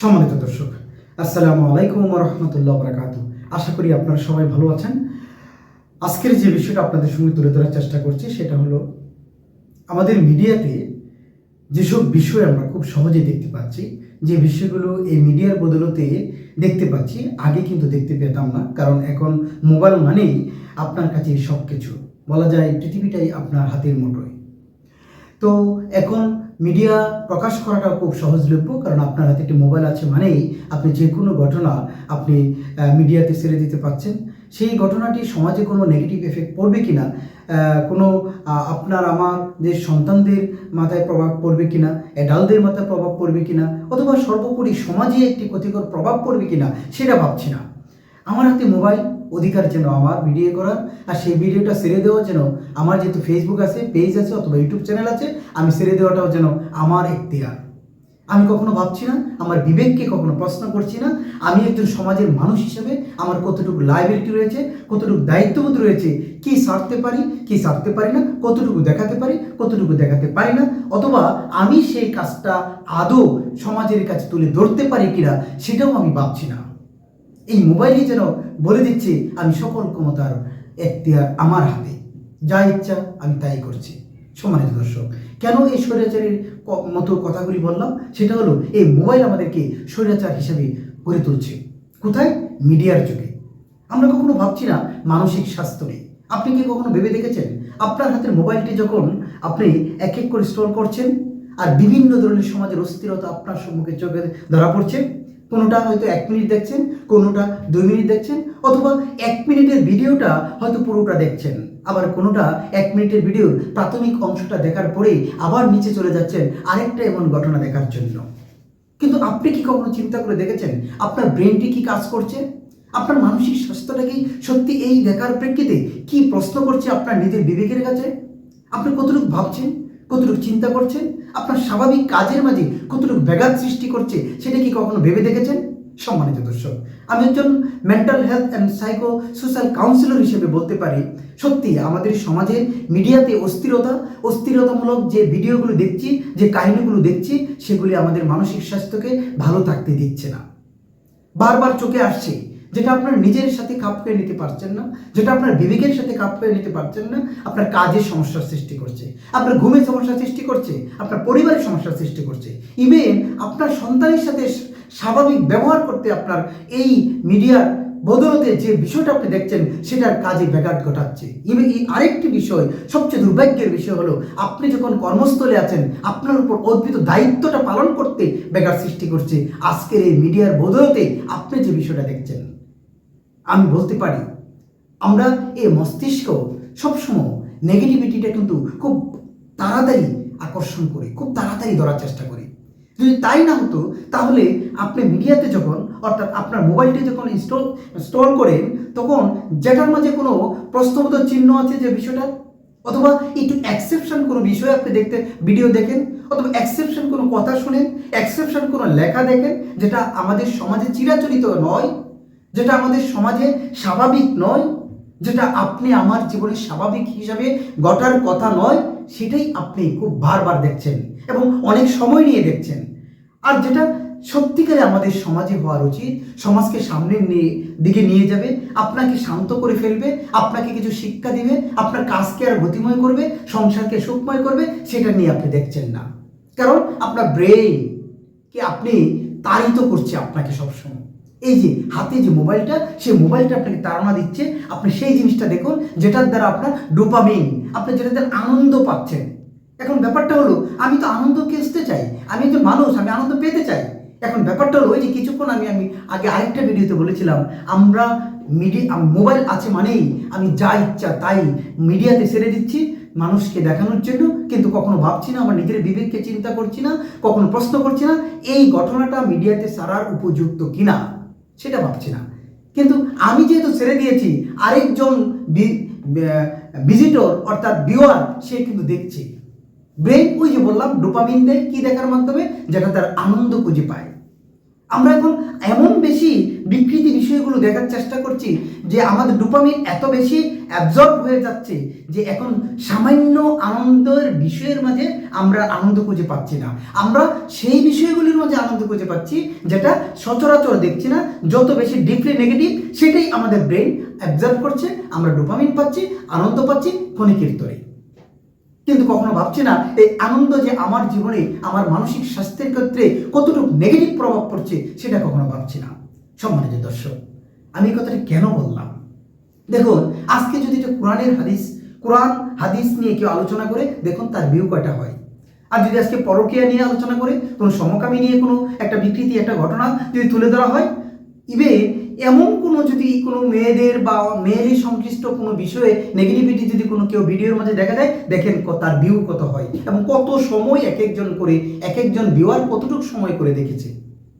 সম্মানিত দর্শক, আসসালামু আলাইকুম ওয়া রাহমাতুল্লাহি ওয়া বারাকাতুহু। আশা করি আপনারা সবাই ভালো আছেন। আজকের যে বিষয়টা আপনাদের সঙ্গে তুলে ধরার চেষ্টা করছি সেটা হলো আমাদের মিডিয়াতে যেসব বিষয় আমরা খুব সহজে দেখতে পাচ্ছি, যে বিষয়গুলো এই মিডিয়ার বদৌলতে দেখতে পাচ্ছি, আগে কিন্তু দেখতে পেতাম না। কারণ এখন মোবাইল মানেই আপনার কাছে সব কিছু, বলা যায় পৃথিবীটাই আপনার হাতের মুঠোয়। তো এখন মিডিয়া প্রকাশ করাটা খুব সহজলভ্য, কারণ আপনার হাতে একটি মোবাইল আছে মানেই আপনি যে কোনো ঘটনা আপনি মিডিয়াতে ছেড়ে দিতে পারছেন। সেই ঘটনাটি সমাজে কোনো নেগেটিভ এফেক্ট পড়বে কিনা, কোনো আপনার আমাদের সন্তানদের মাথায় প্রভাব পড়বে কিনা, অ্যাডাল্টদের মাথায় প্রভাব পড়বে কিনা, অথবা সর্বোপরি সমাজে একটি ক্ষতিকর প্রভাব পড়বে কিনা সেটা ভাবছি না। আমার হাতে মোবাইল, অধিকার যেন আমার ভিডিও করার, আর সেই ভিডিওটা ছেড়ে দেওয়া যেন আমার, যেহেতু ফেসবুক আছে, পেজ আছে অথবা ইউটিউব চ্যানেল আছে, আমি ছেড়ে দেওয়াটাও যেন আমার এখতিয়ার। আমি কখনো ভাবছি না, আমার বিবেককে কখনো প্রশ্ন করছি না, আমি একজন সমাজের মানুষ হিসেবে আমার কতটুকু লায়াবিলিটি রয়েছে, কতটুকু দায়িত্ববোধ রয়েছে, কি ছাড়তে পারি কি ছাড়তে পারি না, কতটুকু দেখাতে পারি কতটুকু দেখাতে পারি না, অথবা আমি সেই কাজটা আদৌ সমাজের কাছে তুলে ধরতে পারি কিনা সেটাও আমি ভাবছি না। এই মোবাইলই যেন বলে দিচ্ছে আমি সকল ক্ষমতার এখতিয়ার আমার হাতে, যা ইচ্ছা আমি তাই করছি। সম্মানিত দর্শক, কেন এই স্বৈরাচারের মতো কথাগুলি বললাম, সেটা হলো এই মোবাইল আমাদেরকে স্বৈরাচার হিসেবে গড়ে তুলছে। কোথায়? মিডিয়ার যুগে। আমরা কখনো ভাবছি না মানসিক স্বাস্থ্য নেই। আপনি কি কখনো ভেবে দেখেছেন আপনার হাতের মোবাইলটি যখন আপনি এক এক করে স্ক্রল করছেন আর বিভিন্ন ধরনের সমাজের অস্থিরতা আপনার সম্মুখে চোখে ধরা পড়ছে? কোনোটা হয়তো 1 মিনিট দেখছেন, কোনোটা 2 মিনিট দেখছেন, অথবা 1 মিনিটের ভিডিওটা হয়তো পুরোটা দেখছেন, আবার কোনোটা 1 মিনিটের ভিডিওর প্রাথমিক অংশটা দেখার পরেই আবার নিচে চলে যাচ্ছেন আরেকটা এমন ঘটনা দেখার জন্য। কিন্তু আপনি কি কখনো চিন্তা করে দেখেছেন আপনার ব্রেনটি কি কাজ করছে? আপনার মানসিক স্বাস্থ্যটা কি সত্যি এই দেখার প্রেক্ষিতে কি প্রশ্ন করছে আপনার নিজের বিবেকের কাছে? আপনি কতটুকু ভাবছেন, কতটুকু চিন্তা করছেন, আপনার স্বাভাবিক কাজের মাঝে কতটুকু ব্যাঘাত সৃষ্টি করছে সেটা কি কখনো ভেবে দেখেছেন? সম্মানিত দর্শক, আমি একজন mental health and psycho social councillor হিসেবে বলতে পারি, সত্যি আমাদের সমাজে মিডিয়াতে অস্থিরতামূলক যে ভিডিওগুলো দেখছি, যে কাহিনীগুলো দেখছি, সেগুলি আমাদের মানসিক স্বাস্থ্যকে ভালো থাকতে দিচ্ছে না। বারবার চোখে আসছে যেটা আপনার নিজের সাথে খাপ খাইয়ে নিতে পারছেন না, যেটা আপনার বিবেকের সাথে খাপ খাইয়ে নিতে পারছেন না, আপনার কাজের সমস্যার সৃষ্টি করছে, আপনার ঘুমের সমস্যা সৃষ্টি করছে, আপনার পরিবারের সমস্যার সৃষ্টি করছে, ইভেন আপনার সন্তানের সাথে স্বাভাবিক ব্যবহার করতে আপনার এই মিডিয়ার বদলতে যে বিষয়টা আপনি দেখছেন সেটার কাজে ব্যাঘাত ঘটাচ্ছে। ইভেন এই আরেকটি বিষয়, সবচেয়ে দুর্ভাগ্যের বিষয় হলো, আপনি যখন কর্মস্থলে আছেন আপনার উপর অর্পিত দায়িত্বটা পালন করতে ব্যাঘাত সৃষ্টি করছে আজকের এই মিডিয়ার বদলতে আপনি যে বিষয়টা দেখছেন। আমি বলতে পারি আমরা এই মস্তিষ্ক সবসময় নেগেটিভিটিটা কিন্তু খুব তাড়াতাড়ি আকর্ষণ করি, খুব তাড়াতাড়ি ধরার চেষ্টা করি। যদি তাই না হতো তাহলে আপনি মিডিয়াতে যখন, অর্থাৎ আপনার মোবাইলটি যখন স্ক্রল করেন, তখন যেটার মাঝে কোনো প্রশ্নবোধক চিহ্ন আছে যে বিষয়টা, অথবা একটু এক্সেপশন কোনো বিষয় আপনি দেখতে ভিডিও দেখেন, অথবা এক্সেপশন কোনো কথা শুনেন, এক্সেপশন কোনো লেখা দেখেন, যেটা আমাদের সমাজে চিরাচরিত নয়, যেটা আমাদের সমাজে স্বাভাবিক নয়, যেটা আপনি আমার জীবনে স্বাভাবিক হিসাবে ঘটার কথা নয়, সেটাই আপনি খুব বারবার দেখছেন এবং অনেক সময় নিয়ে দেখছেন। আর যেটা সত্যিকারে আমাদের সমাজে হওয়ার উচিত, সমাজকে সামনের দিকে নিয়ে যাবে, আপনাকে শান্ত করে ফেলবে, আপনাকে কিছু শিক্ষা দিবে, আপনার কাজকে আর গতিময় করবে, সংসারকে সুখময় করবে, সেটা নিয়ে আপনি দেখছেন না। কারণ আপনার ব্রেন কে আপনি তাড়িত করছে আপনাকে সবসময়। এই যে হাতে যে মোবাইলটা, সেই মোবাইলটা আপনাকে তাড়না দিচ্ছে, আপনি সেই জিনিসটা দেখুন যেটার দ্বারা আপনার ডোপামিন, আপনি যেটার দ্বারা আনন্দ পাচ্ছেন। এখন ব্যাপারটা হলো, আমি তো আনন্দ খুঁজতে চাই, আমি একজন মানুষ, আমি আনন্দ পেতে চাই। এখন ব্যাপারটা হলো ওই যে কিছুক্ষণ আমি আগে আরেকটা ভিডিওতে বলেছিলাম, আমরা মোবাইল আছে মানেই আমি যা ইচ্ছা তাই মিডিয়াতে ছেড়ে দিচ্ছি মানুষকে দেখানোর জন্য, কিন্তু কখনো ভাবছি না, আমার নিজের বিবেককে চিন্তা করছি না, কখনো প্রশ্ন করছি না এই ঘটনাটা মিডিয়াতে ছাড়ার উপযুক্ত কিনা, সেটা ভাবছি না। কিন্তু আমি যেহেতু ছেড়ে দিয়েছি, আরেকজন ভিজিটর অর্থাৎ ভিউয়ার সে কিন্তু দেখছে। ব্রেন ওই যে বললাম ডোপামিন দেয় কি দেখার মাধ্যমে, যেটা তার আনন্দ খুঁজে পায়। আমরা এখন এমন বেশি বিকৃতি বিষয়গুলো দেখার চেষ্টা করছি যে আমাদের ডোপামিন এত বেশি অ্যাবজর্ব হয়ে যাচ্ছে যে এখন সামান্য আনন্দের বিষয়ের মাঝে আমরা আনন্দ খুঁজে পাচ্ছি না। আমরা সেই বিষয়গুলির মাঝে আনন্দ খুঁজে পাচ্ছি যেটা সচরাচর দেখছি না। যত বেশি ডিপলি নেগেটিভ সেটাই আমাদের ব্রেন অ্যাবজর্ব করছে, আমরা ডোপামিন পাচ্ছি, আনন্দ পাচ্ছি ক্ষণিকের তরে। কিন্তু কখনো ভাবছি না এই আনন্দ যে আমার জীবনে আমার মানসিক স্বাস্থ্যের ক্ষেত্রে কতটুকু নেগেটিভ প্রভাব পড়ছে সেটা কখনো ভাবছি না। সম্মানিত দর্শক, আমি এই কথাটা কেন বললাম? দেখুন, আজকে যদি এটা কোরআন হাদিস নিয়ে কেউ আলোচনা করে, দেখুন তার ভিউ কয়টা হয়। আর যদি আজকে পরকীয়া নিয়ে আলোচনা করে, কোনো সমকামী নিয়ে কোনো একটা বিকৃতি, একটা ঘটনা যদি তুলে ধরা হয়, এমন কোনো যদি কোনো মেয়েদের বা মেয়েরই সংশ্লিষ্ট কোনো বিষয়ে নেগেটিভিটি যদি কোনো কেউ ভিডিওর মাঝে দেখা যায়, দেখেন তার ভিউ কত হয় এবং কত সময় এক একজন ভিউয়ার কতটুকু সময় করে দেখেছে।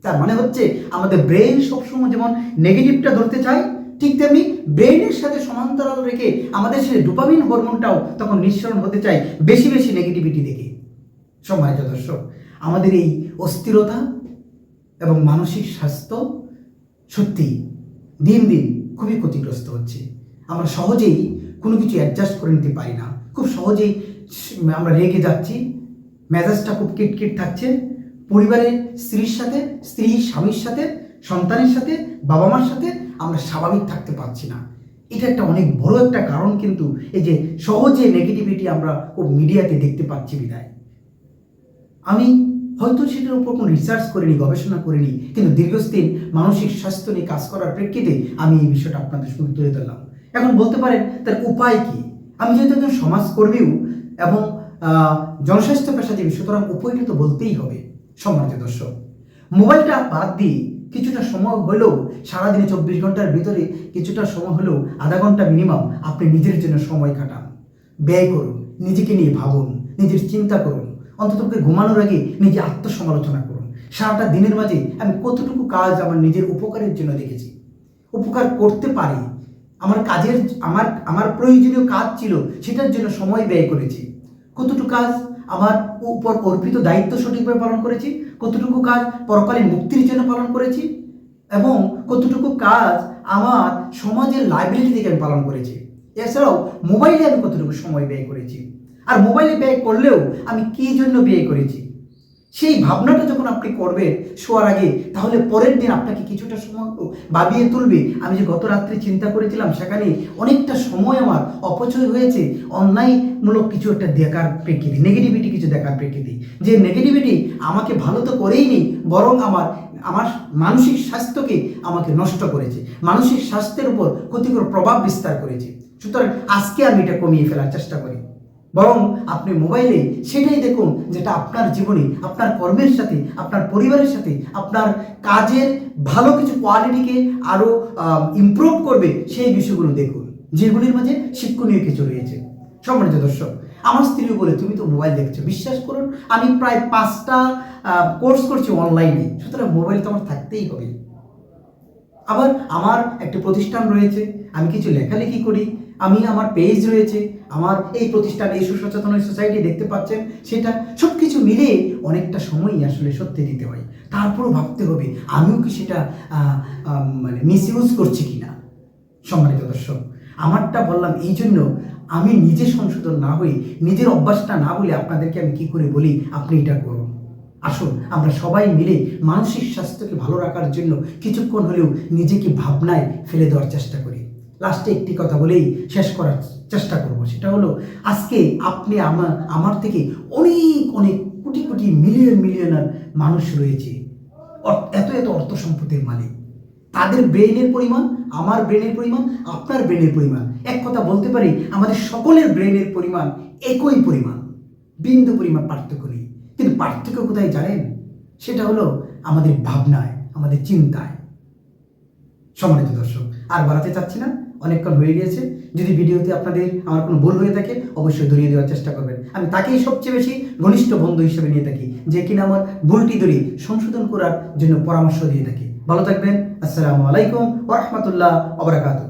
তার মানে হচ্ছে আমাদের ব্রেন সবসময় যেমন নেগেটিভটা ধরতে চায়, ঠিক তেমনি ব্রেনের সাথে সমান্তরাল রেখে আমাদের সেই ডোপামিন হরমোনটাও তখন নিঃসরণ হতে চায় বেশি বেশি নেগেটিভিটি দেখে। সম্মানিত দর্শক, আমাদের এই অস্থিরতা এবং মানসিক স্বাস্থ্য সত্যি দিন দিন খুবই ক্ষতিগ্রস্ত হচ্ছে। আমরা সহজেই কোনো কিছু অ্যাডজাস্ট করে নিতে পারি না, খুব সহজেই আমরা রেগে যাচ্ছি, মেজাজটা খুব কিটকিট থাকছে, পরিবারের স্ত্রীর সাথে, স্বামীর সাথে, সন্তানের সাথে, বাবা মার সাথে আমরা স্বাভাবিক থাকতে পারছি না। এটা একটা অনেক বড় একটা কারণ, কিন্তু এই যে সহজে নেগেটিভিটি আমরা খুব মিডিয়াতে দেখতে পাচ্ছি বিদায়। আমি হয়তো সেটার উপর কোনো রিসার্চ করিনি, গবেষণা করিনি, কিন্তু দীর্ঘদিন মানসিক স্বাস্থ্য নিয়ে কাজ করার প্রেক্ষিতে আমি এই বিষয়টা আপনাদের সঙ্গে তুলে ধরলাম। এখন বলতে পারেন তার উপায় কি? আমি যেহেতু একজন সমাজকর্মীও এবং জনস্বাস্থ্য পেশাজীবী, সুতরাং উপায়টা তো বলতেই হবে। সম্মানিত দর্শক, মোবাইলটা বাদ দিয়ে কিছুটা সময় হলেও, সারাদিনে 24 ঘন্টার ভিতরে কিছুটা সময় হলেও আধা ঘন্টা মিনিমাম আপনি নিজের জন্য সময় কাটান, ব্যয় করুন, নিজেকে নিয়ে ভাবুন, নিজের চিন্তা করুন, অন্তত ঘুমানোর আগে নিজে আত্মসমালোচনা করুন। সারাটা দিনের মাঝে আমি কতটুকু কাজ আমার নিজের উপকারের জন্য দেখেছি, উপকার করতে পারি, আমার প্রয়োজনীয় কাজ ছিল সেটার জন্য সময় ব্যয় করেছি, কতটুকু কাজ আমার উপর অর্পিত দায়িত্ব সঠিকভাবে পালন করেছি, কতটুকু কাজ পরকালীন মুক্তির জন্য পালন করেছি, এবং কতটুকু কাজ আমার সমাজের লাইব্রেরি থেকে আমি পালন করেছি। এছাড়াও মোবাইলে আমি কতটুকু সময় ব্যয় করেছি, আর মোবাইলে ব্যয় করলেও আমি কী জন্য ব্যয় করেছি, সেই ভাবনাটা যখন আপনি করবেন শোয়ার আগে, তাহলে পরের দিন আপনাকে কিছুটা সময় ভাবিয়ে তুলবে। আমি যে গত রাত্রে চিন্তা করেছিলাম, সেখানে অনেকটা সময় আমার অপচয় হয়েছে অন্যায়মূলক কিছু একটা দেখার প্রেক্ষিতে, নেগেটিভিটি কিছু দেখার প্রেক্ষিতে। যে নেগেটিভিটি আমাকে ভালো তো করেই নি, বরং আমার মানসিক স্বাস্থ্যকে আমাকে নষ্ট করেছে, মানসিক স্বাস্থ্যের উপর ক্ষতিকর প্রভাব বিস্তার করেছে। সুতরাং আজকে আমি এটা কমিয়ে ফেলার চেষ্টা করি, বরং আপনি মোবাইলে সেটাই দেখুন যেটা আপনার জীবনে, আপনার কর্মের সাথে, আপনার পরিবারের সাথে, আপনার কাজের ভালো কিছু কোয়ালিটিকে আরও ইমপ্রুভ করবে, সেই বিষয়গুলো দেখুন যেগুলির মাঝে শিক্ষণীয় কিছু রয়েছে। সম্মানিত দর্শক, আমার স্ত্রীও বলে তুমি তো মোবাইল দেখছো। বিশ্বাস করুন, আমি প্রায় 5টা কোর্স করছি অনলাইনে, সুতরাং মোবাইল তো আমার থাকতেই হবে। আবার আমার একটা প্রতিষ্ঠান রয়েছে, আমি কিছু লেখালেখি করি, আমার পেজ রয়েছে, আমার এই প্রতিষ্ঠান, এই সুসচেতন সোসাইটি দেখতে পাচ্ছেন, সেটা সব কিছু মিলে অনেকটা সময়ই আসলে সত্যি দিতে হয়। তারপরও ভাবতে হবে আমিও কি সেটা মিসইউজ করছি কিনা। সম্মানিত দর্শক, আমারটা বললাম এই জন্য, আমি নিজে সংশোধন না হয়ে, নিজের অভ্যাসটা না বলে আপনাদেরকে আমি কি করে বলি আপনি এটা করুন। আসুন আমরা সবাই মিলে মানসিক স্বাস্থ্যকে ভালো রাখার জন্য কিছুক্ষণ হলেও নিজেকে ভাবনায় ফেলে দেওয়ার চেষ্টা করি। লাস্টে একটি কথা বলেই শেষ করার চেষ্টা করব, সেটা হলো আজকে আপনি আমার থেকে অনেক অনেক কোটি কোটি মিলিয়নার মানুষ রয়েছে, এত এত অর্থ সম্পদের মালিক। তাদের ব্রেনের পরিমাণ, আমার ব্রেনের পরিমাণ, আপনার ব্রেনের পরিমাণ, এক কথা বলতে পারি আমাদের সকলের ব্রেনের পরিমাণ একই পরিমাণ, বিন্দু পরিমাণ পার্থক্য নেই। কিন্তু পার্থক্য কোথায় জানেন? সেটা হলো আমাদের ভাবনায়, আমাদের চিন্তায়। সম্মানিত দর্শক, আর বাড়াতে চাচ্ছি না, অনেকক্ষণ হয়ে গিয়েছে। যদি ভিডিওতে আপনাদের আমার কোনো ভুল হয়ে থাকে অবশ্যই ধরিয়ে দেওয়ার চেষ্টা করবেন। আমি তাকেই সবচেয়ে বেশি ঘনিষ্ঠ বন্ধু হিসেবে নিয়ে থাকি, যে কিনা আমার ভুলটি ধরে সংশোধন করার জন্য পরামর্শ দিয়ে থাকি। ভালো থাকবেন। আসসালামু আলাইকুম ওয়া রাহমাতুল্লাহি ওয়া বারাকাতুহু।